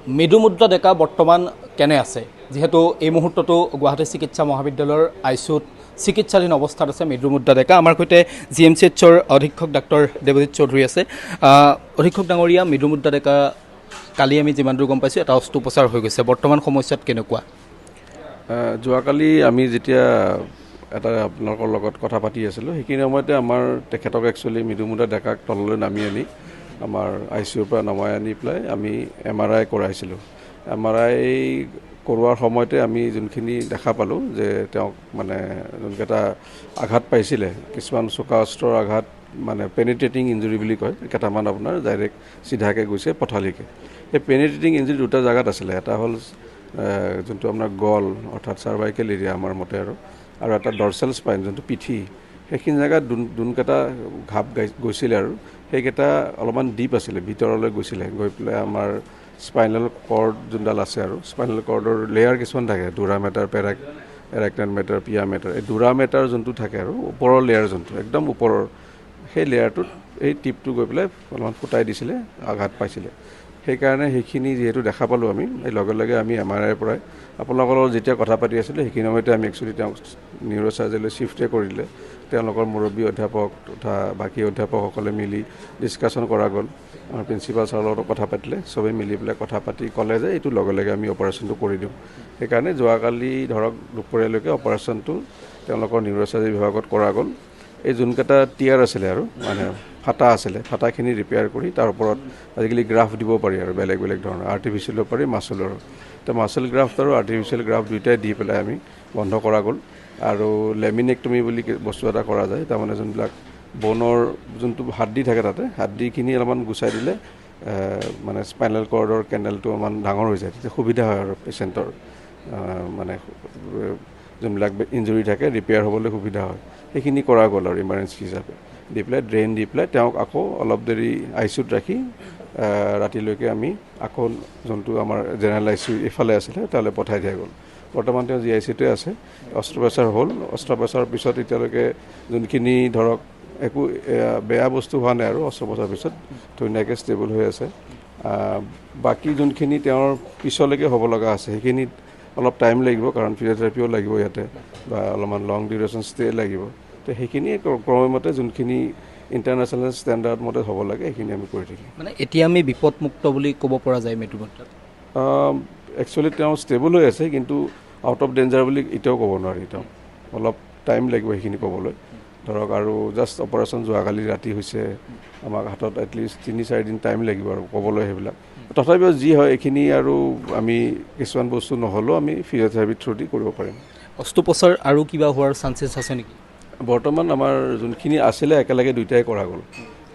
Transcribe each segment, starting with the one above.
মৃদুমুদ্ৰা ডেকা বৰ্তমান কেনে আছে যেহেতু এই মুহূৰ্ততো গুৱাহাটী চিকিৎসা মহাবিদ্যালয়ৰ আইচিউত চিকিৎসাধীন অৱস্থাত আছে মৃদুমুদ্ৰা ডেকা আমাৰ সৈতে জিএমচিএইচৰ অধীক্ষক ডাক্তৰ দেৱজিৎ চৌধুৰী আছে অধীক্ষক ডাঙৰীয়া মৃদুমুদ্ৰা ডেকা কালি আমি যিমান দূৰ গম পাইছোঁ এটা অস্ত্ৰোপচাৰ হৈ গৈছে বৰ্তমান সময়ত কেনেকুৱা যোৱাকালি আমি যেতিয়া এটা আপোনালোকৰ লগত কথা পাতি আছিলোঁ সেইখিনি সময়তে আমাৰ তেখেতক একচুৱেলি মৃদুমুদ্ৰা ডেকাক তললৈ নামি আনি আমাৰ আইচিউৰ পৰা নমাই আনি পেলাই আমি MRI কৰাইছিলোঁ MRI কৰোৱাৰ সময়তে আমি যোনখিনি দেখা পালোঁ যে তেওঁক মানে যোনকেইটা আঘাত পাইছিলে কিছুমান চোকা অস্ত্ৰৰ আঘাত মানে পেনিট্ৰেটিং ইঞ্জুৰি বুলি কয় কেইটামান আপোনাৰ ডাইৰেক্ট চিধাকৈ গৈছে পথালিকে সেই পেনিট্ৰেটিং ইঞ্জুৰি দুটা জেগাত আছিলে এটা হ'ল যোনটো আপোনাৰ গল অৰ্থাৎ চাৰ্ভাইকেল এৰিয়া আমাৰ মতে আৰু এটা ডৰ্চেল স্পাইন যোনটো পিঠি সেইখিনি জেগাত যোনকেইটা ঘাপ গৈছিলে আৰু সেইকেইটা অলপমান ডিপ আছিলে ভিতৰলৈ গৈছিলে গৈ পেলাই আমাৰ স্পাইনেল কৰ্ড যোনডাল আছে আৰু স্পাইনেল কৰ্ডৰ লেয়াৰ কিছুমান থাকে ডুৰা মেটাৰ এৰেক্টেন মেটাৰ পিয়া মেটাৰ এই ডুৰা মেটাৰ যোনটো থাকে আৰু ওপৰৰ লেয়াৰ যোনটো একদম ওপৰৰ সেই লেয়াৰটোত এই টিপটো গৈ পেলাই অলপমান ফুটাই দিছিলে আঘাত পাইছিলে সেইকাৰণে সেইখিনি যিহেতু দেখা পালোঁ আমি এই লগে লগে আমি MRI পৰাই আপোনালোকৰ লগত যেতিয়া কথা পাতি আছিলোঁ সেইখিনি সময়তে আমি একচুৱেলি তেওঁক নিউৰ'চাৰ্জাৰীলৈ শ্বিফ্টে কৰিলে তেওঁলোকৰ মুৰব্বী অধ্যাপক তথা বাকী অধ্যাপকসকলে মিলি ডিছকাশ্যন কৰা গ'ল আমাৰ প্ৰিন্সিপাল ছাৰৰ লগত কথা পাতিলে চবেই মিলি পেলাই কথা পাতি ক'লে যে এইটো লগে লগে আমি অপাৰেশ্যনটো কৰি দিওঁ সেইকাৰণে যোৱাকালি ধৰক দুপৰীয়ালৈকে অপাৰেশ্যনটো তেওঁলোকৰ নিউৰ'চাৰ্জাৰী বিভাগত কৰা গ'ল এই যোনকেইটা টিয়াৰ আছিলে আৰু মানে ফাটা আছিলে ফাটাখিনি ৰিপেয়াৰ কৰি তাৰ ওপৰত আজিকালি গ্ৰাফ দিব পাৰি আৰু বেলেগ বেলেগ ধৰণৰ আৰ্টিফিচিয়েলো পাৰি মাচুলৰো তো মাচুল গ্ৰাফ্ট আৰু আৰ্টিফিচিয়েল গ্ৰাফ দুয়োটাই দি পেলাই আমি বন্ধ কৰা গ'ল আৰু লেমিনেক্টমি বুলি বস্তু এটা কৰা যায় তাৰমানে যোনবিলাক বনৰ যোনটো হাড্ডি থাকে তাতে হাড্ডিখিনি অলপমান গুচাই দিলে মানে স্পাইনেল কৰ্ডৰ কেনেলটো অলপমান ডাঙৰ হৈ যায় তেতিয়া সুবিধা হয় আৰু পেচেণ্টৰ মানে যোনবিলাক ইঞ্জুৰি থাকে ৰিপেয়াৰ হ'বলৈ সুবিধা হয় সেইখিনি কৰা গ'ল আৰু ইমাৰ্জেঞ্চি হিচাপে দি পেলাই ড্ৰেইন দি পেলাই তেওঁক আকৌ অলপ দেৰি আইচিউত ৰাখি ৰাতিলৈকে আমি আকৌ যোনটো আমাৰ জেনেৰেল আইচিউ এইফালে আছিলে তালৈ পঠাই দিয়া গ'ল বৰ্তমান তেওঁ GICতে আছে অস্ত্ৰোপচাৰ হ'ল অস্ত্ৰোপচাৰৰ পিছত এতিয়ালৈকে যোনখিনি ধৰক একো বেয়া বস্তু হোৱা নাই আৰু অস্ত্ৰোপচাৰৰ পিছত ধুনীয়াকৈ ষ্টেবল হৈ আছে বাকী যোনখিনি তেওঁৰ পিছলৈকে হ'ব লগা আছে সেইখিনিত অলপ টাইম লাগিব কাৰণ ফিজিঅ'থেৰাপিও লাগিব ইয়াতে বা অলপমান লং ডিউৰেশ্যন ষ্টে লাগিব তো সেইখিনি ক্ৰমমতে যোনখিনি ইণ্টাৰনেশ্যনেল ষ্টেণ্ডাৰ্ড মতে হ'ব লাগে সেইখিনি আমি কৰি থাকিম মানে এতিয়া আমি বিপদমুক্ত বুলি ক'ব পৰা যায় মৃদুমুদ্ৰা একচুৱেলি তেওঁ ষ্টেবল হৈ আছে কিন্তু আউট অফ ডেঞ্জাৰ বুলি এতিয়াও ক'ব নোৱাৰি তেওঁ অলপ টাইম লাগিব সেইখিনি ক'বলৈ ধৰক আৰু জাষ্ট অপাৰেশ্যন যোৱাকালি ৰাতি হৈছে আমাক হাতত এটলিষ্ট 3-4 দিন টাইম লাগিব আৰু ক'বলৈ সেইবিলাক তথাপিও যি হয় এইখিনি আৰু আমি কিছুমান বস্তু নহ'লেও আমি ফিজিঅ'থেৰাপি থ্ৰু দি কৰিব পাৰিম অস্ত্ৰোপচাৰ আৰু কিবা হোৱাৰ চান্সেছ আছে নেকি বৰ্তমান আমাৰ যোনখিনি আছিলে একেলগে দুইটাই কৰা গ'ল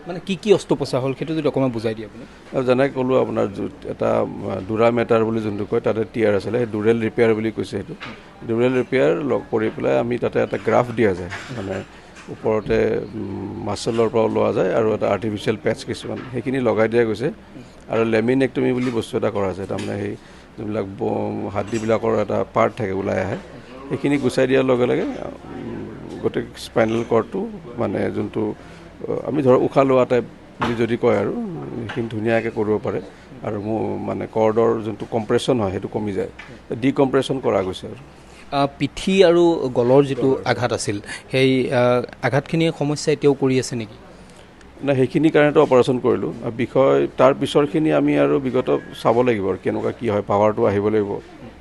মানে কি অস্ত্ৰোপচাৰ হ'ল সেইটো যদি অকণমান বুজাই দিয়ে আপুনি আৰু যেনেকৈ ক'লোঁ আপোনাৰ এটা ডুৰা মেটাৰ বুলি যোনটো কয় তাতে টিয়াৰ আছিলে সেই ডুৰেল ৰিপেয়াৰ বুলি কৈছে সেইটো ডুৰেল ৰিপেয়াৰ লগ কৰি পেলাই আমি তাতে এটা গ্ৰাফ দিয়া যায় মানে ওপৰতে মাচলৰ পৰা লোৱা যায় আৰু এটা আৰ্টিফিচিয়েল পেটছ কিছুমান সেইখিনি লগাই দিয়া গৈছে আৰু লেমিনেক্টমি বুলি বস্তু এটা কৰা যায় তাৰমানে সেই যোনবিলাক হাড্ডিবিলাকৰ এটা পাৰ্ট থাকে ওলাই আহে সেইখিনি গুচাই দিয়াৰ লগে লগে গোটেই স্পাইনেল কৰ্ডটো মানে যোনটো আমি ধৰক উশাহ লোৱা টাইপ বুলি যদি কয় আৰু সেইখিনি ধুনীয়াকৈ কৰিব পাৰে আৰু মানে কৰ্ডৰ যোনটো কম্প্ৰেশ্যন হয় সেইটো কমি যায় ডিকম্প্ৰেশ্যন কৰা গৈছে আৰু পিঠি আৰু গলৰ যিটো আঘাত আছিল সেই আঘাতখিনিয়ে সমস্যা এতিয়াও কৰি আছে নেকি নাই সেইখিনি কাৰণেতো অপাৰেশ্যন কৰিলোঁ বিষয় তাৰ পিছৰখিনি আমি আৰু বিগত চাব লাগিব আৰু কেনেকুৱা কি হয় পাৱাৰটো আহিব লাগিব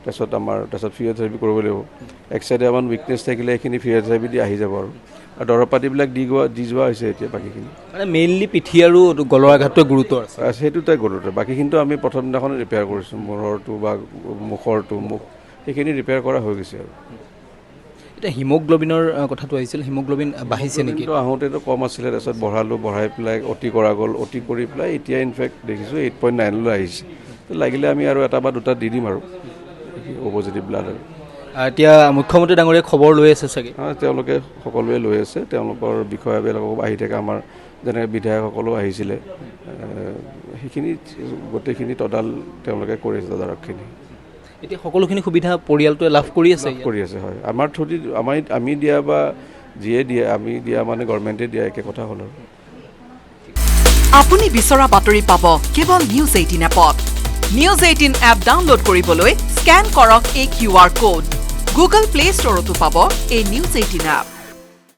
তাৰপিছত ফিজিঅ'থেৰাপি কৰিব লাগিব এক চাইডে আমাৰ উইকনেছ থাকিলে সেইখিনি ফিজিঅ'থেৰাপি দি আহি যাব আৰু দৰৱ পাতিবিলাক দি যোৱা হৈছে এতিয়া বাকীখিনি মানে মেইনলি পিঠি আৰু গলৰ আঘাতটোৱে গুৰুতৰ আছে সেইটোতে গুৰুতৰ বাকীখিনিতো আমি প্ৰথম দিনাখনে ৰিপেয়াৰ কৰিছোঁ মূৰৰটো বা মুখ সেইখিনি ৰিপেয়াৰ কৰা হৈ গৈছে আৰু এতিয়া হিমোগ্ল'বিনৰ কথাটো আহিছিল হিমোগ্ল'বিন বাঢ়িছে নেকি আহোঁতেতো কম আছিলে তাৰপিছত বঢ়াই পেলাই অতি কৰা গ'ল অতি কৰি পেলাই এতিয়া ইনফেক্ট দেখিছোঁ 8.9লৈ আহিছে লাগিলে আমি আৰু এটা বা দুটা দি দিম আৰু পজিটিভ ব্লাড আৰু এতিয়া মুখ্যমন্ত্ৰী ডাঙৰীয়াই খবৰ লৈ আছে চাগে তেওঁলোকে সকলোৱে লৈ আছে তেওঁলোকৰ বিষয়াবিলাকো আহি থাকে আমাৰ যেনেকৈ বিধায়কসকলেও আহিছিলে সেইখিনি গোটেইখিনি তদাল তেওঁলোকে কৰিছে তদাৰকখিনি এতিয়া সকলোখিনি সুবিধা পৰিয়ালটোৱে লাভ কৰি আছে হয় আমাৰ থ্ৰুদি আমি দিয়া বা যিয়ে দিয়ে আমি দিয়া মানে গভৰ্ণমেণ্টে দিয়া একে কথা হ'ল আৰু আপুনি বিচৰা বাতৰি পাব কেৱল নিউজ 18 এপত নিউজ 18 এপ ডাউনলোড কৰিবলৈ স্ক্যান কৰক এই QR code. Google Play Store তো পাব এই নিউজ 18 এপ।